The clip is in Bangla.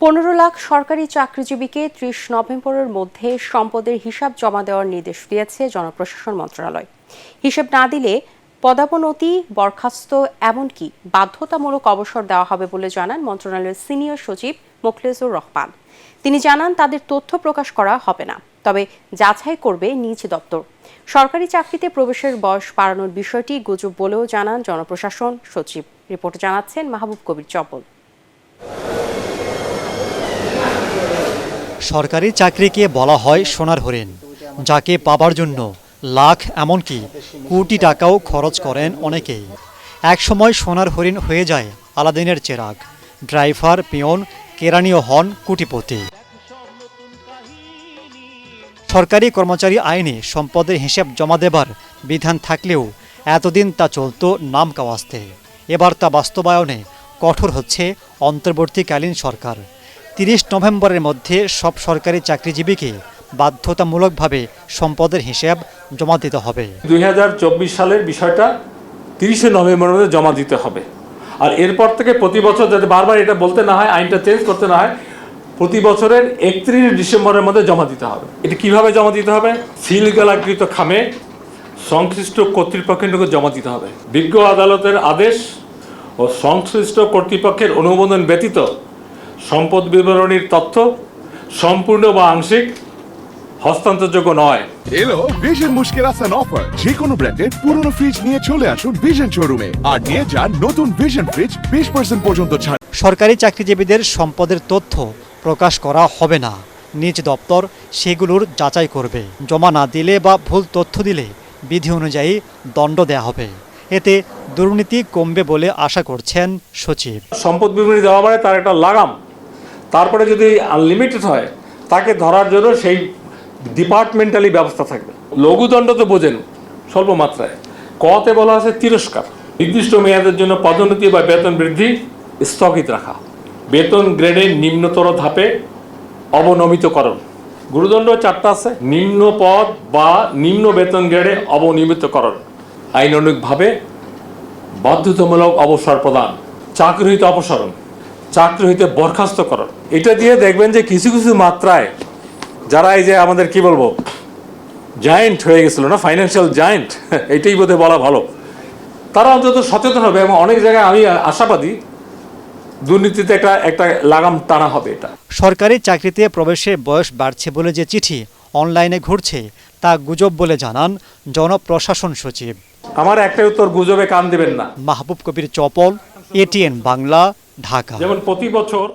15 লাখ সরকারি চাকরিজীবীকে 30 নভেম্বরের মধ্যে সম্পদের হিসাব জমা দেওয়ার নির্দেশ দিয়েছে জনপ্রশাসন মন্ত্রণালয়। হিসাব না দিলে পদাবনতি, বরখাস্ত এমনকি বাধ্যতামূলক অবসর দেওয়া হবে বলে জানান মন্ত্রণালয়ের সিনিয়র সচিব মোখলেছুর রহমান। তিনি জানান তাদের তথ্য প্রকাশ করা হবে না, তবে যাচাই করবে নিজ দপ্তর। সরকারি চাকরিতে প্রবেশের বয়স বাড়ানোর বিষয়টি গুজব বলেও জানান জনপ্রশাসন সচিব। রিপোর্টে জানাচ্ছেন মাহবুব কবির চপল। সরকারি চাকরিকে বলা হয় সোনার হরিণ, যাকে পাবার জন্য লাখ এমনকি কোটি টাকাও খরচ করেন অনেকেই। একসময় সোনার হরিণ হয়ে যায় আলাদিনের চেরাগ, ড্রাইভার, পিয়ন, কেরানিও হন কোটিপতি। সরকারি কর্মচারী আইনে সম্পদের হিসাব জমা দেবার বিধান থাকলেও এতদিন তা চলত নাম কাওয়াস্তে। এবার তা বাস্তবায়নে কঠোর হচ্ছে অন্তর্বর্তীকালীন সরকার। 30 নভেম্বরের মধ্যে সব সরকারি চাকরিজীবীকে বাধ্যতামূলকভাবে সম্পদের হিসাব জমা দিতে হবে। 2024 সালের বিষয়টা 30 নভেম্বরের মধ্যে জমা দিতে হবে। আর এরপর থেকে প্রতি বছর যাতে বারবার এটা বলতে না হয়, আইনটা চেঞ্জ করতে না হয়, প্রতি বছরের 31 ডিসেম্বরের মধ্যে জমা দিতে হবে। এটা কিভাবে জমা দিতে হবে? সিলগালাকৃত খামে সংশ্লিষ্ট কর্তৃপক্ষের নিকট জমা দিতে হবে। বিজ্ঞ আদালতের আদেশ ও সংশ্লিষ্ট কর্তৃপক্ষের অনুমোদন ব্যতীত সম্পদ বিবরণীর তথ্য সম্পূর্ণ বা আংশিক হস্তান্তরযোগ্য নয়। এলো ভিশন মুশকিল আসান অফার। যে কোনো ব্র্যান্ডের পুরনো ফ্রিজ নিয়ে চলে আসুন ভিশন শোরুমে আর নিয়ে যান নতুন ভিশন ফ্রিজ 20% পর্যন্ত ছাড়। সরকারি চাকরিজীবীদের সম্পদের তথ্য প্রকাশ করা হবে না। নিজ দপ্তর সেগুলোর যাচাই করবে। জমা না দিলে বা ভুল তথ্য দিলে বিধি অনুযায়ী দণ্ড দেওয়া হবে। এতে দুর্নীতি কমবে বলে আশা করছেন সচিব। সম্পদ বিবরণী দেওয়া মানে তার একটা লাগাম, তারপরে যদি আনলিমিটেড হয় তাকে ধরার জন্য সেই ডিপার্টমেন্টালি ব্যবস্থা থাকবে। লঘুদণ্ড তো বোঝেন, স্বল্প মাত্রায়। কতে বলা আছে তিরস্কার, নির্দিষ্ট মেয়াদের জন্য পদোন্নতি বা বেতন বৃদ্ধি স্থগিত রাখা, বেতন গ্রেডের নিম্নতর ধাপে অবনমিতকরণ। গুরুদণ্ড 4টা আছে: নিম্ন পদ বা নিম্ন বেতন গ্রেডে অবনিয়মিতকরণ, আইনানুগভাবে বাধ্যতামূলক অবসর প্রদান, চাকরি হইতে অপসারণ, চাকরি হইতে বরখাস্তকরণ। এটা দিয়ে দেখবেন যে কিছু কিছু মাত্রায় যারা এই যে আমাদের কি বলবো জায়েন্ট হয়ে গেছিল না, ফাইন্যান্সিয়াল জায়েন্ট, এটাই বোধহয় বলা ভালো, তারা অন্তত সচেতন হবে। এবং অনেক জায়গায় আমি আশাবাদী দুর্নীতিতে একটা লাগাম টানা হবে। এটা সরকারি চাকরিতে প্রবেশের বয়স বাড়ছে বলে যে চিঠি অনলাইনে ঘুরছে তা গুজব বলে জানান জনপ্রশাসন সচিব। আমার একটাই উত্তর, গুজবে কান দেবেন না। মাহবুব কবির চপল, এটিএন বাংলা, ঢাকা। যেমন প্রতি বছর